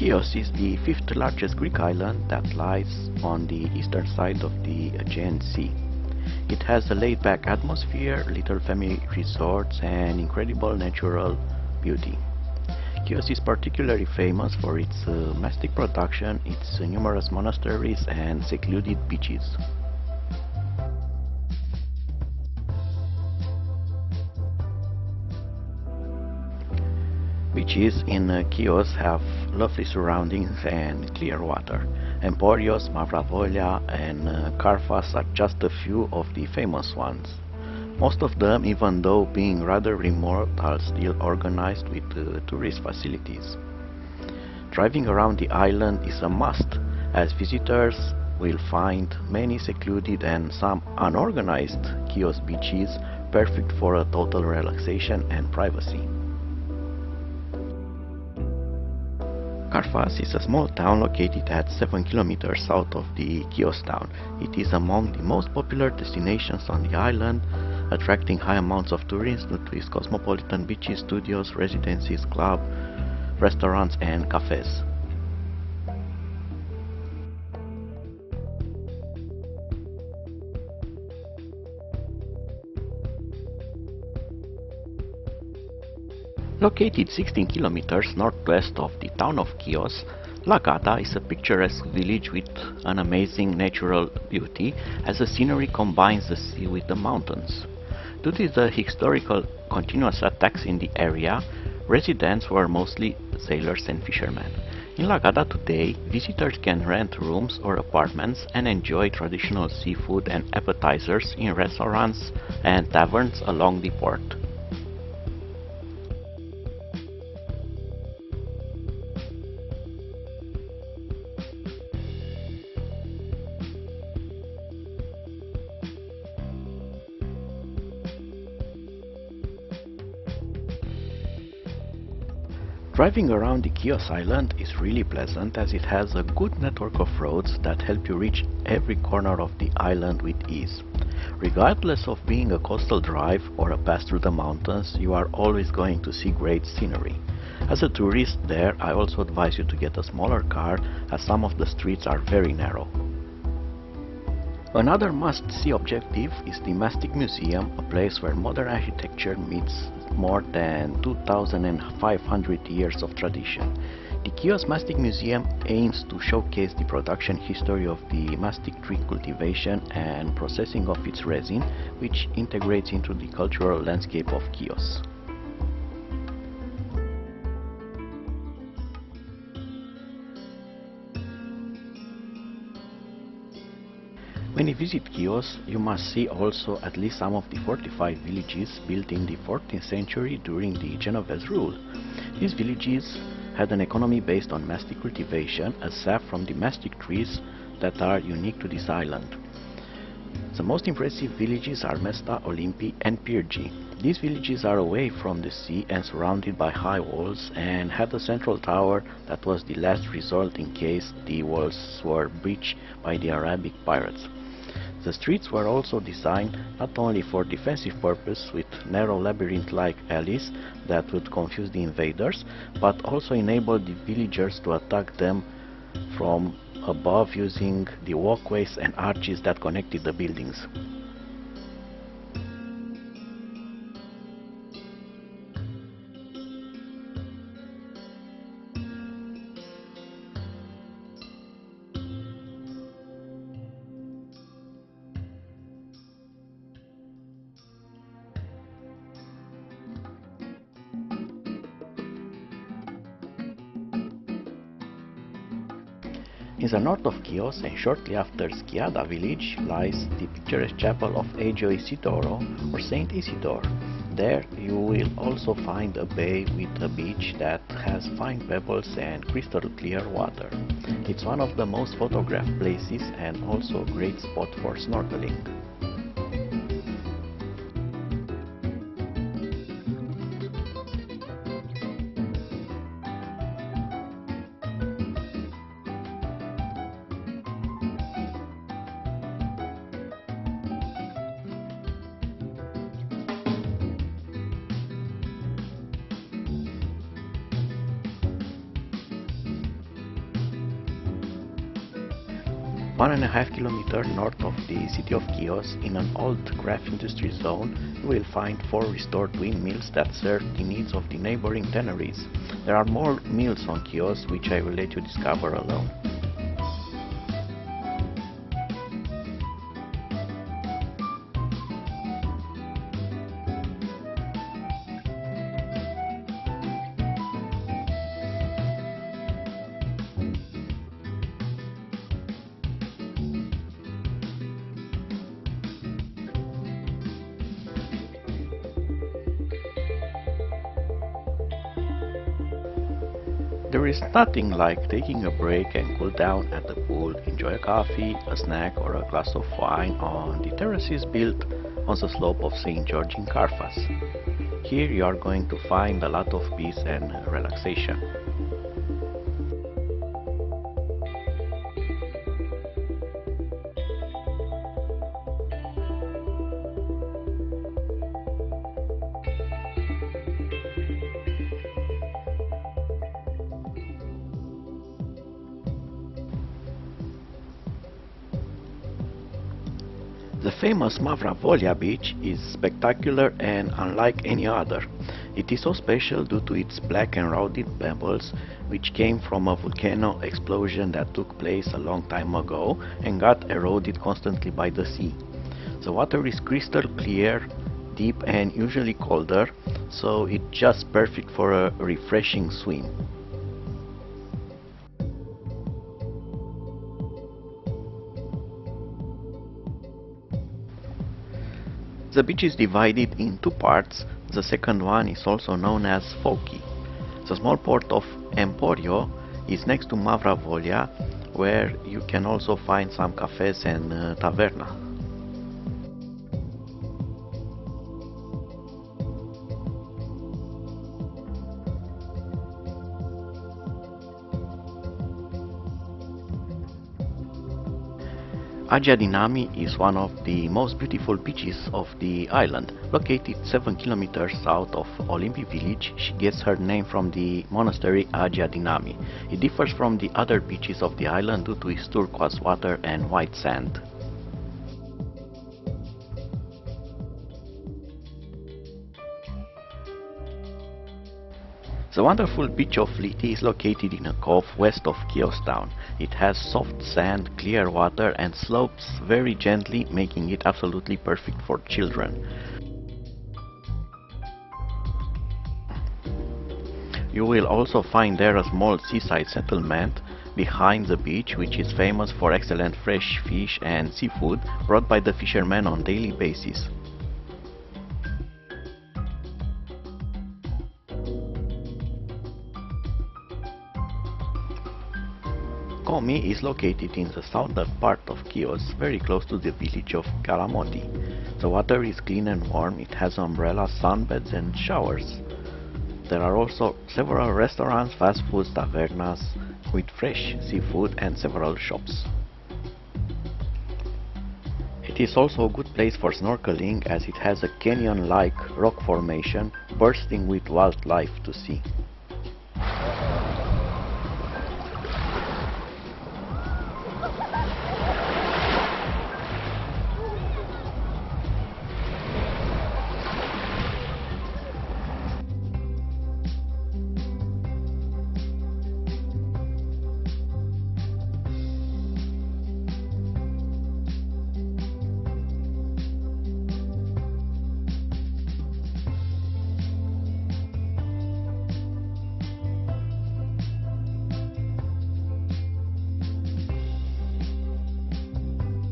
Chios is the fifth largest Greek island that lies on the eastern side of the Aegean Sea. It has a laid-back atmosphere, little family resorts, and incredible natural beauty. Chios is particularly famous for its mastic production, its numerous monasteries, and secluded beaches. Beaches in Chios have lovely surroundings and clear water. Emporios, Mavra Volia and Karfas are just a few of the famous ones. Most of them, even though being rather remote, are still organized with tourist facilities. Driving around the island is a must, as visitors will find many secluded and some unorganized Chios beaches perfect for a total relaxation and privacy. Karfas is a small town located at 7 kilometers south of the Chios town. It is among the most popular destinations on the island, attracting high amounts of tourists due to its cosmopolitan beaches, studios, residences, clubs, restaurants and cafes. Located 16 kilometers northwest of the town of Chios, La Gata is a picturesque village with an amazing natural beauty, as the scenery combines the sea with the mountains. Due to the historical continuous attacks in the area, residents were mostly sailors and fishermen. In La Gata today, visitors can rent rooms or apartments and enjoy traditional seafood and appetizers in restaurants and taverns along the port. Driving around the Chios island is really pleasant, as it has a good network of roads that help you reach every corner of the island with ease. Regardless of being a coastal drive or a pass through the mountains, you are always going to see great scenery. As a tourist there, I also advise you to get a smaller car, as some of the streets are very narrow. Another must-see objective is the Mastic Museum, a place where modern architecture meets more than 2,500 years of tradition. The Chios Mastic Museum aims to showcase the production history of the mastic tree cultivation and processing of its resin, which integrates into the cultural landscape of Chios. When you visit Chios, you must see also at least some of the fortified villages built in the 14th century during the Genovese rule. These villages had an economy based on mastic cultivation, as sap from the mastic trees that are unique to this island. The most impressive villages are Mesta, Olympi and Pyre. These villages are away from the sea and surrounded by high walls, and had a central tower that was the last resort in case the walls were breached by the Arabic pirates. The streets were also designed not only for defensive purpose with narrow labyrinth-like alleys that would confuse the invaders, but also enabled the villagers to attack them from above using the walkways and arches that connected the buildings. In the north of Chios and shortly after Skiada village lies the picturesque chapel of Aegean Sea or Saint Isidore. There you will also find a bay with a beach that has fine pebbles and crystal clear water. It's one of the most photographed places and also a great spot for snorkeling. 1.5 kilometers north of the city of Chios, in an old craft industry zone, you will find 4 restored windmills that serve the needs of the neighboring tanneries. There are more mills on Chios, which I will let you discover alone. There is nothing like taking a break and cool down at the pool, enjoy a coffee, a snack or a glass of wine on the terraces built on the slope of St. George in Karfas. Here you are going to find a lot of peace and relaxation. The famous Mavra Volia beach is spectacular and unlike any other. It is so special due to its black and rounded pebbles, which came from a volcano explosion that took place a long time ago and got eroded constantly by the sea. The water is crystal clear, deep and usually colder, so it's just perfect for a refreshing swim. The beach is divided in 2 parts. The second one is also known as Foki. The small port of Emporio is next to Mavra Volia, where you can also find some cafes and taverna. Aegean is one of the most beautiful beaches of the island. Located 7 kilometers south of Olympi village, she gets her name from the monastery Aegean. It differs from the other beaches of the island due to its turquoise water and white sand. The wonderful beach of Liti is located in a cove west of Chios town. It has soft sand, clear water and slopes very gently, making it absolutely perfect for children. You will also find there a small seaside settlement behind the beach, which is famous for excellent fresh fish and seafood brought by the fishermen on a daily basis. Komi is located in the southern part of Chios, very close to the village of Kalamoti. The water is clean and warm, it has umbrellas, sunbeds and showers. There are also several restaurants, fast foods, tavernas with fresh seafood and several shops. It is also a good place for snorkeling as it has a canyon-like rock formation bursting with wildlife to see.